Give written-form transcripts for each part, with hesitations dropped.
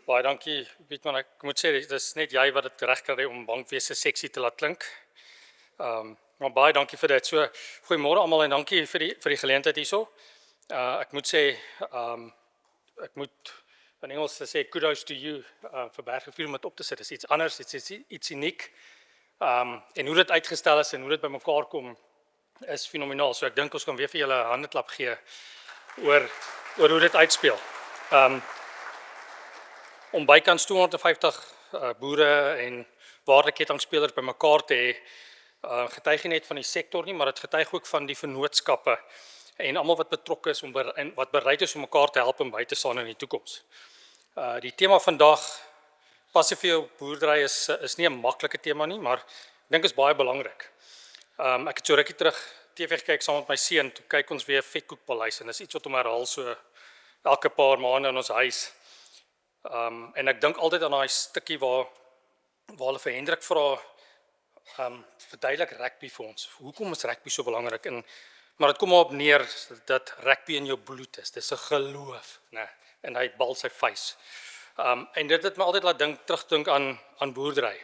Baie dankie, Piet, man, ek moet sê, dit is net jy wat dit reg kry om bankwese seksie te laat klink. Maar baie dankie vir dit. So, goeiemôre almal en dankie vir die geleentheid hierso. Ek moet sê, ek moet in Engels sê kudos to you vir Bergrivier om dit op te sit. Dit is iets anders, dit is iets uniek. En hoe dit uitgestel is en hoe dit bymekaar kom is fenomenaal. So ek dink ons kan weer vir julle 'n handeklap gee oor hoe dit uitspeel. Om bykans 250 boere en waardekettingspelers bymekaar te hê, getuig nie net van die sektor nie, maar dit getuig ook van die vennootskappe en almal wat betrokke is en wat bereid is om mekaar te help om by te staan in die toekoms. Die tema vandag, passie vir jou boerdery, is nie 'n maklike tema nie, maar ek dink is baie belangrik. Ek het so rukkie terug TV gekyk saam met my seun, toe kyk ons weer Vetkoekpaleis en dis iets wat hom herhaal so elke paar maande in ons huis. En ek dink altyd aan daai stukkie waar hulle vir Hendrik vra, verduidelik rugby vir ons. Hoekom is rugby so belangrik? Maar dit kom maar op neer dat rugby in jou bloed is. Dis 'n geloof, né? En hy bal sy vuis. En dit het my altyd laat terugdink aan boerdery.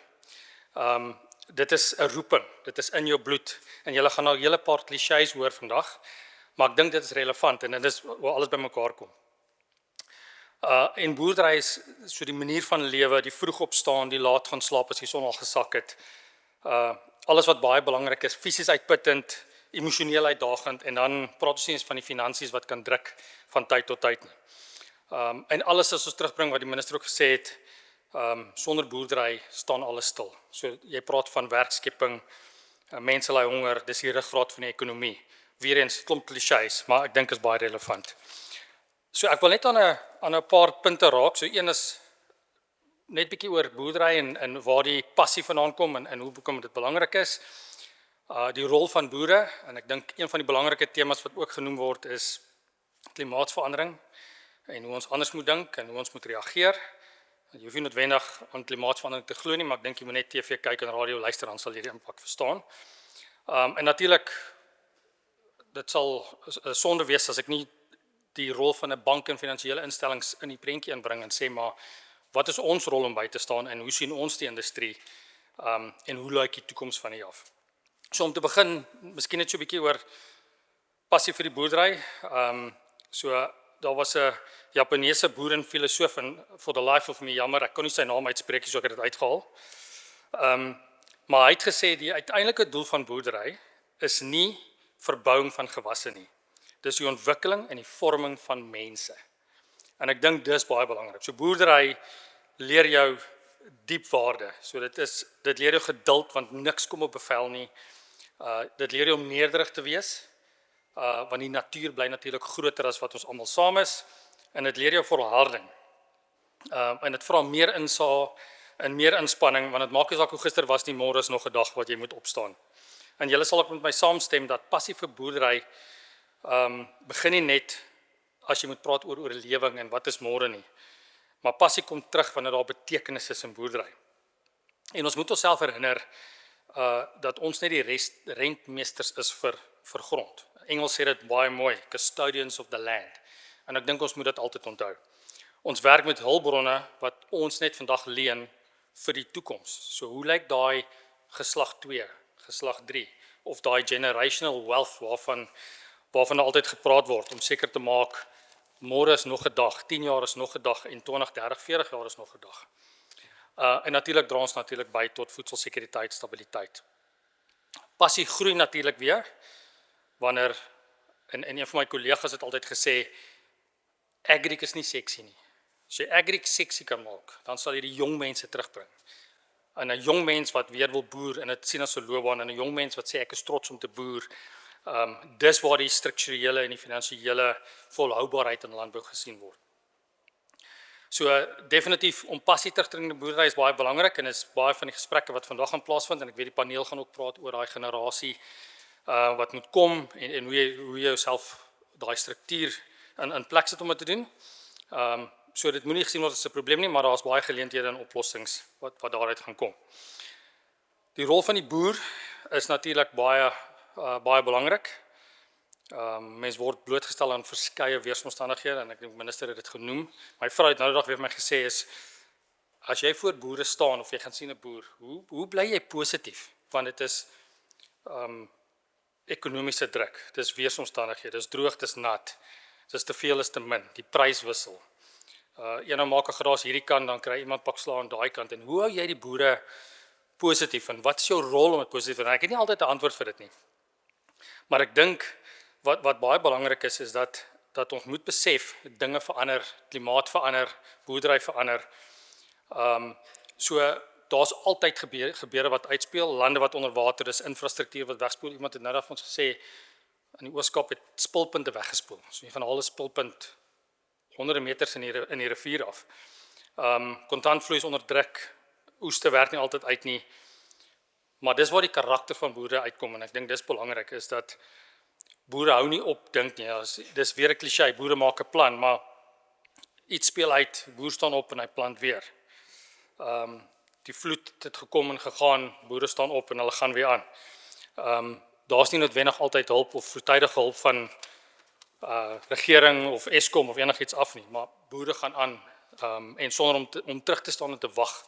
Dit is 'n roeping, dit is in jou bloed. En julle gaan nou 'n hele paar klisjées hoor vandag, maar ek dink dit is relevant en dit is waar alles bymekaar kom. En boerdery is so die manier van lewe, die vroeg opstaan, die laat gaan slaap as die son al gesak het. Alles wat baie belangrik is, fisies uitputtend, emosioneel uitdagend en dan praat ons nie eens van die finansies wat kan druk van tyd tot tyd nie. En alles as ons terugbring wat die minister ook gesê het, sonder boerdery staan alles stil. So jy praat van werkskepping, mense ly honger, dis die ruggraat van die ekonomie. Weereens klomp klisjées, maar ek dink is baie relevant. So ek wil net aan 'n paar punte raak. So een is net bietjie oor boerdery en waar die passie vandaan kom en hoekom dit belangrik is. Die rol van boere en ek dink een van die belangrike temas wat ook genoem word is klimaatsverandering en hoe ons anders moet dink en hoe ons moet reageer. Jy hoef nie noodwendig aan klimaatsverandering te glo nie, maar ek dink jy moet net TV kyk en radio luister, dan sal jy die impak verstaan. En natuurlik, dit sal sonde wees as ek nie die rol van 'n bank en finansiële instellings in die prentjie inbring en sê maar, wat is ons rol om by te staan en hoe sien ons die industrie en hoe lyk die toekoms van die af? So om te begin, miskien net so 'n bietjie oor passie vir die boerdery. So daar was 'n Japaneese boer en filosoof en for the life of me, jammer, ek kon nie sy naam uitspreek nie, so ek het dit uitgehaal. Maar hy het gesê die uiteindelike doel van boerdery is nie verbouing van gewasse nie. Dis die ontwikkeling en die vorming van mense. En ek dink dis baie belangrik. So boerdery leer jou diepwaarde. So dit leer jou geduld want niks kom op bevel nie. Dit leer jou om nederig te wees, want die natuur bly natuurlik groter as wat ons almal saam is, en dit leer jou volharding. En dit vra meer insaag en meer inspanning, want dit maak nie saak hoe gister was nie, môre is nog 'n dag wat jy moet opstaan. En julle sal ook met my saamstem dat passie vir boerdery begin nie net as jy moet praat oor oorlewing en wat is môre nie. Maar passie kom terug wanneer daar betekenis is in boerdery. En ons moet onsself herinner dat ons net die rentmeesters is vir grond. Engels sê dit baie mooi, custodians of the land. En ek dink ons moet dit altyd onthou. Ons werk met hulpbronne wat ons net vandag leen vir die toekoms. So hoe lyk daai geslag 2, geslag 3 of daai generational wealth waarvan altyd gepraat word om seker te maak môre is nog 'n dag, 10 jaar is nog 'n dag en 20, 30, 40 jaar is nog 'n dag. En natuurlik dra ons natuurlik by tot voedselsekuriteit, stabiliteit. Passie groei natuurlik weer wanneer en een van my kollegas het altyd gesê agric is nie sexy nie. As jy agric sexy kan maak, dan sal jy die jong mense terugbring. En 'n jong mens wat weer wil boer en dit sien as 'n loopbaan en 'n jong mens wat sê ek is trots om te boer. Dis waar die strukturele en die finansiële volhoubaarheid in landbou gesien word. So definitief om passie terug te bring in die boerdery is baie belangrik en is baie van die gesprekke wat vandag gaan plaasvind en ek weet die paneel gaan ook praat oor daai generasie wat moet kom en hoe jy jouself daai struktuur in plek sit om dit te doen. So dit moenie gesien word as 'n probleem nie, maar daar's baie geleenthede en oplossings wat daaruit gaan kom. Die rol van die boer is natuurlik baie belangrik. Mens word blootgestel aan verskeie weeromstandighede en ek dink die minister het dit genoem. My vrou het nou die dag weer vir my gesê is as jy voor boere staan of jy gaan sien 'n boer, hoe bly jy positief? Want dit is ekonomiese druk, dis weeromstandighede, dis droog, dis nat, dis te veel is te min, die pryswissel. Een maak 'n gras hierdie kant, dan kry iemand pak sla aan daai kant. En hoe hou jy die boere positief en wat is jou rol om dit positief te doen? Ek het nie altyd 'n antwoord vir dit nie. Maar ek dink wat baie belangrik is dat ons moet besef dinge verander, klimaat verander, boerdery verander. So daar's altyd gebeure wat uitspeel, lande wat onder water is, infrastruktuur wat wegspoel. Iemand het nou vir ons gesê in die Oos-Kaap het spulpunte weggespoel. So jy gaan al 'n spulpunt honderde meters in die rivier af. Kontantvloei is onder druk, oeste werk nie altyd uit nie. Maar dis waar die karakter van boere uitkom en ek dink dis belangrik is dat boere hou nie op dink nie. Dis weer 'n klise, boere maak 'n plan, maar iets speel uit, boer staan op en hy plant weer. Die vloed het gekom en gegaan, boere staan op en hulle gaan weer aan. Daar's nie noodwendig altyd hulp of vroegtydige hulp van regering of Eskom of enigiets af nie, maar boere gaan aan en sonder om terug te staan en te wag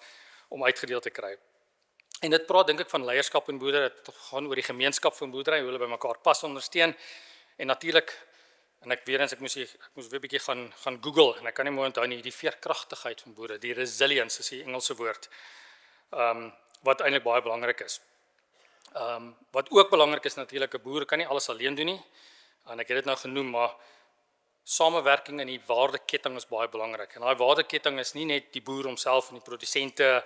om uitgedeel te kry. En dit praat dink ek van leierskap in boerdery, dit gaan oor die gemeenskap van boerdery, hoe hulle by mekaar pas ondersteun. En natuurlik, en ek moes weer 'n bietjie gaan Google en ek kan nie mooi onthou nie, die veerkragtigheid van boere, die resilience is die Engelse woord. Wat eintlik baie belangrik is. Wat ook belangrik is natuurlik, 'n boer kan nie alles alleen doen nie. En ek het dit nou genoem, maar samewerking in die waardeketting is baie belangrik. En daai waardeketting is nie net die boer homself en die produsente,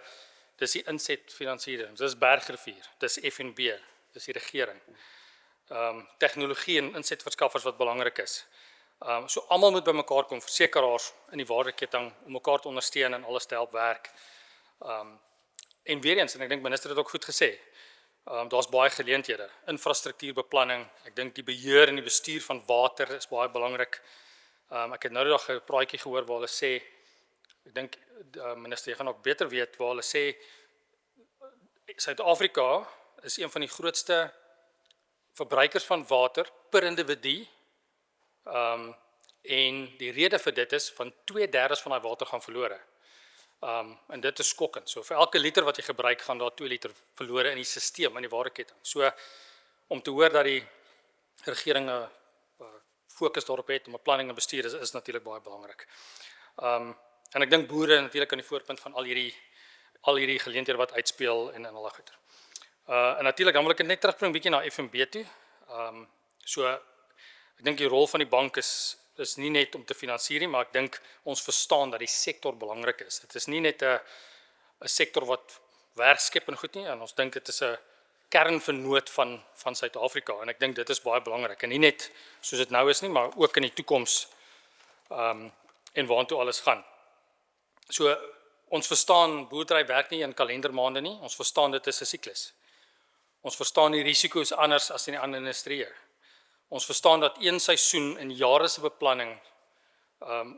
dis die insetfinansiering, dis Bergrivier, dis FNB, dis die regering. Tegnologie en insetverskaffers wat belangrik is. So almal moet by mekaar kom, versekeraars in die waardeketting om mekaar te ondersteun en alles te help werk. En weer eens, en ek dink minister het ook goed gesê, daar's baie geleenthede, infrastruktuurbeplanning, ek dink die beheer en die bestuur van water is baie belangrik. Ek het nou die dag 'n praatjie gehoor waar hulle sê, ek dink minister, jy gaan ook beter weet, waar hulle sê, Suid-Afrika is een van die grootste verbruikers van water per individu, en die rede vir dit is, van 2/3 van die water gaan verlore. En dit is skokkend. So vir elke liter wat jy gebruik, gaan daar 2 liter verlore in die stelsel, in die waardeketting. So om te hoor dat die regering 'n fokus daarop het om 'n planning en bestuur is natuurlik baie belangrik. En ek dink boere natuurlik aan die voorpunt van al hierdie geleenthede wat uitspeel en al daai goeie. En natuurlik dan wil ek net terugbring bietjie na FNB toe. So ek dink die rol van die bank is nie net om te finansier nie, maar ek dink ons verstaan dat die sektor belangrik is. Dit is nie net 'n sektor wat werk skep en goed nie, en ons dink dit is 'n kernvernoot van Suid-Afrika en ek dink dit is baie belangrik en nie net soos dit nou is nie, maar ook in die toekoms en waartoe alles gaan. So ons verstaan boerdery werk nie in kalendermaande nie, ons verstaan dit is 'n siklus. Ons verstaan die risiko's anders as in die ander industrieë. Ons verstaan dat een seisoen in jare se beplanning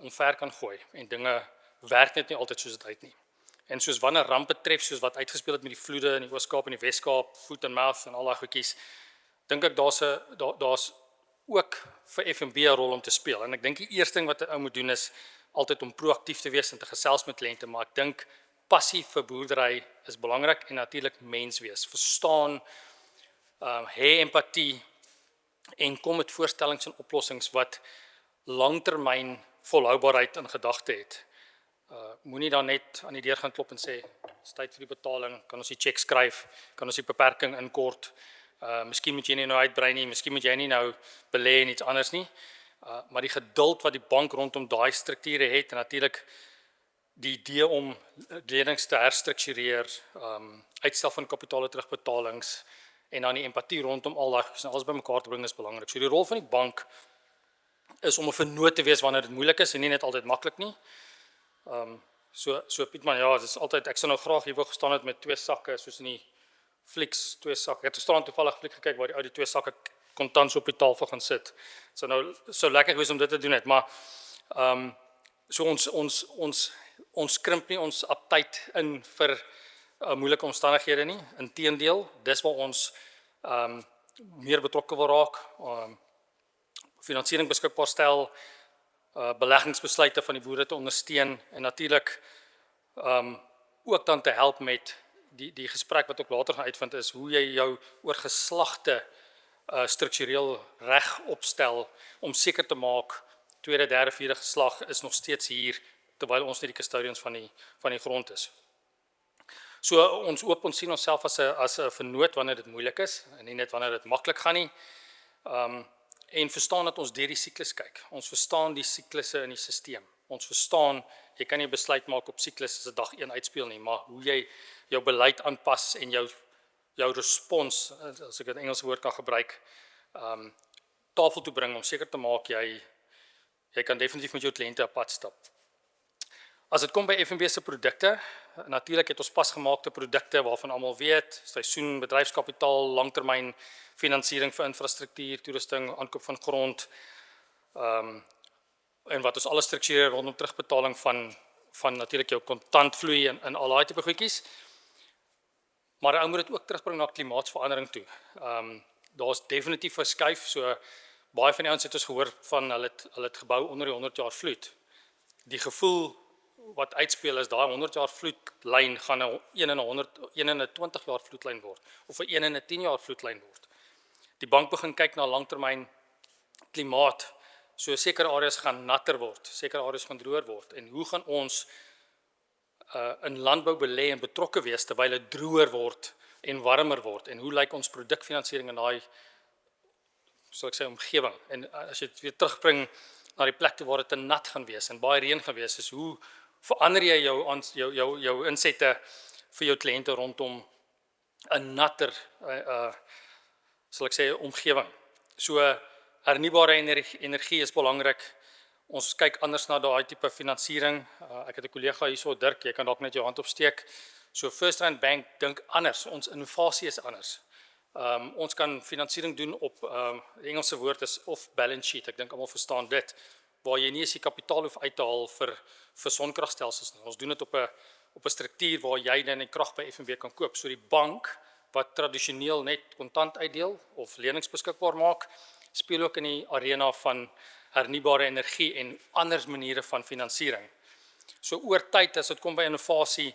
omver kan gooi en dinge werk net nie altyd soos dit uit nie. En soos wanneer rampe tref soos wat uitgespeel het met die vloede in die Oos-Kaap en die Wes-Kaap, foot and mouth en al daai goedjies, dink ek daar's ook vir FNB 'n rol om te speel. En ek dink die eerste ding wat 'n ou moet doen is altyd om proaktief te wees en te gesels met kliënte, maar ek dink passie vir boerdery is belangrik en natuurlik mens wees. Verstaan, hê empatie en kom met voorstellings en oplossings wat langtermyn volhoubaarheid in gedagte het. Moenie dan net aan die deur gaan klop en sê, dis tyd vir die betaling, kan ons die cheque skryf, kan ons die beperking inkort, miskien moet jy nie nou uitbrei nie, miskien moet jy nie nou belê in iets anders nie, maar die geduld wat die bank rondom daai strukture het, en natuurlik die idee om lenings te herstruktureer, uitstel van kapitale terugbetalings, en dan die empatie rondom al daai alles bymekaar te bring is belangrik. So die rol van die bank is om 'n vernoot te wees wanneer dit moeilik is en nie net altyd maklik nie. So Pietman, ja, dit is altyd, ek sou nou graag hier wou gestaan het met 2 sakke, soos in die flieks, 2 sakke. Ek het gisterand toevallig fliek gekyk waar die ou die 2 sakke kontant op die tafel gaan sit. So nou so lekker gewees om dit te doen het, maar so ons krimp nie ons aptyd in vir moeilike omstandighede nie. Inteendeel, dis waar ons meer betrokke wil raak. finansiering beskikbaar stel, beleggingsbesluite van die boere te ondersteun en natuurlik ook dan te help met die gesprek wat ook later gaan uitvind is hoe jy jou oor geslagte struktureel reg opstel om seker te maak tweede, derde, vierde geslag is nog steeds hier terwyl ons nie die custodians van die grond is. So ons hoop ons sien onsself as 'n vernoot wanneer dit moeilik is en nie net wanneer dit maklik gaan nie. En verstaan dat ons deur die siklus kyk. Ons verstaan die siklusse in die stelsel. Ons verstaan jy kan nie besluit maak op siklus as 'n dag 1 uitspeel nie, maar hoe jy jou beleid aanpas en jou respons, as ek 'n Engelse woord kan gebruik, tafel toe bring om seker te maak jy kan definitief met jou kliënte op pad stap. As dit kom by FNB se produkte, natuurlik het ons pasgemaakte produkte waarvan almal weet, seisoen, bedryfskapitaal, langtermyn finansiering vir infrastruktuur, toerusting, aankoop van grond, en wat ons alles struktureer rondom terugbetaling van natuurlik jou kontantvloei en al daai tipe goedjies. Maar ou moet dit ook terugbring na klimaatsverandering toe. Daar's definitief 'n skuif, so baie van die ouens het ons gehoor van hulle het gebou onder die 100 jaar vloed. Die gevoel wat uitspeel is daai 100 jaar vloedlyn gaan 'n 1 in 'n 20 jaar vloedlyn word of 'n 1 in 'n 10 jaar vloedlyn word. Die bank begin kyk na langtermyn klimaat. So sekere areas gaan natter word, sekere areas gaan droër word. En hoe gaan ons in landbou belê en betrokke wees terwyl dit droër word en warmer word? En hoe lyk ons produkfinansiering in daai, sal ek sê, omgewing? En as jy dit weer terugbring na die plek toe waar dit te nat gaan wees en baie reën gaan wees, is hoe verander jy jou insette vir jou kliënte rondom 'n natter, sal ek sê, omgewing. So hernubare energie is belangrik. Ons kyk anders na daai tipe finansiering. Ek het 'n kollega hierso, Dirk, jy kan dalk net jou hand opsteek. So First Rand Bank dink anders, ons innovasie is anders. Ons kan finansiering doen op, die Engelse woord is off balance sheet, ek dink almal verstaan dit, waar jy nie eens die kapitaal hoef uit te haal vir sonkragstelsels nie. Ons doen dit op 'n struktuur waar jy dan die krag by FNB kan koop. So die bank wat tradisioneel net kontant uitdeel of lenings beskikbaar maak, speel ook in die arena van hernubare energie en ander maniere van finansiering. So oor tyd, as dit kom by innovasie,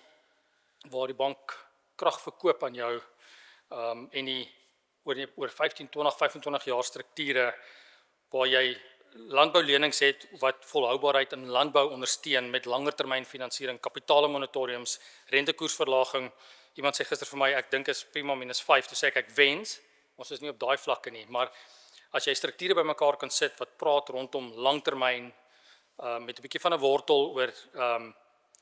waar die bank krag verkoop aan jou, en oor 15, 20, 25 jaar strukture, waar jy landboulenings het wat volhoubaarheid in landbou ondersteun met langertermyn finansiering, kapitaalmoratoriums, rentekoersverlaging. Iemand sê gister vir my, ek dink is prima -5, toe sê ek wens, ons is nie op daai vlakke nie, maar as jy strukture bymekaar kan sit wat praat rondom langtermyn, met 'n bietjie van 'n wortel oor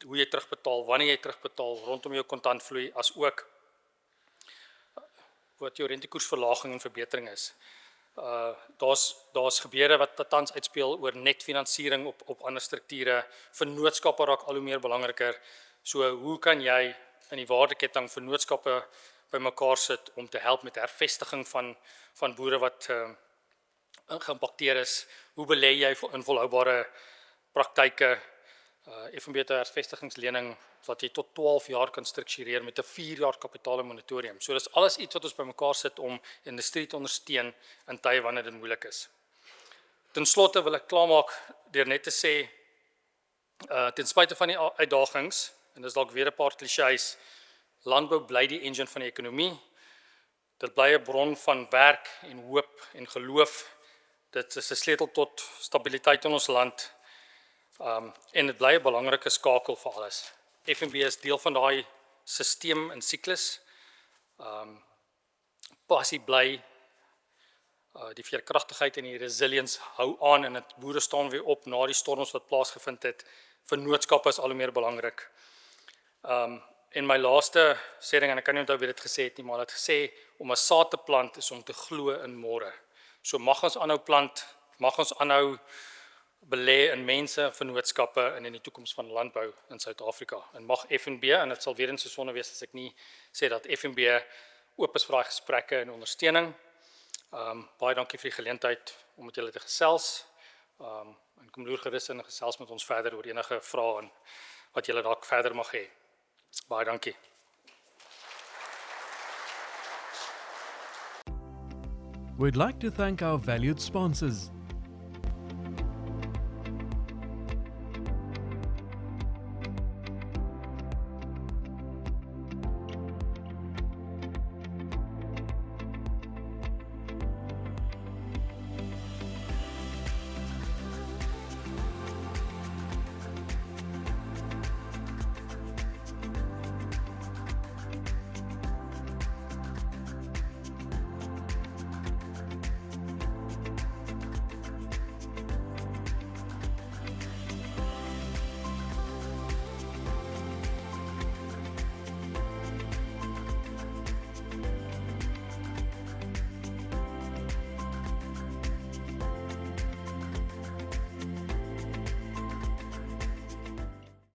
hoe jy terugbetaal, wanneer jy terugbetaal, rondom jou kontantvloei, as ook wat jou rentekoersverlaging en verbetering is. Daar's gebeure wat tans uitspeel oor netfinansiering op ander strukture. Vennootskappe raak al hoe meer belangriker. So hoe kan jy in die waardeketting vennootskappe bymekaar sit om te help met hervestiging van boere wat geïmpakteer is? Hoe belê jy in volhoubare praktyke? FNB het 'n hervestigingslening wat jy tot 12 jaar kan struktureer met 'n 4 jaar kapitaalmoratorium. So dis alles iets wat ons bymekaar sit om industrie te ondersteun in tye wanneer dit moeilik is. Ten slotte wil ek klaarmaak deur net te sê, ten spyte van die uitdagings, en dis dalk weer 'n paar klisjées, landbou bly die engine van die ekonomie. Dit bly 'n bron van werk en hoop en geloof. Dit is 'n sleutel tot stabiliteit in ons land. En dit bly 'n belangrike skakel vir alles. FNB is deel van daai stelsel en siklus. Passie bly, die veerkragtigheid en die resilience hou aan en dit boere staan weer op na die storms wat plaasgevind het. Vennootskappe is al hoe meer belangrik. En my laaste sêding, en ek kan nie onthou wie dit gesê het nie, maar het gesê om 'n saad te plant is om te glo in môre. So mag ons aanhou plant, mag ons aanhou belê in mense, vennootskappe en in die toekoms van landbou in Suid-Afrika. En mag FNB, en dit sal weer eens so sonde wees as ek nie sê dat FNB oop is vir daai gesprekke en ondersteuning. Baie dankie vir die geleentheid om met julle te gesels. En kom loer gerus in gesels met ons verder oor enige vrae en wat julle dalk verder mag hê. Baie dankie. We'd like to thank our valued sponsors,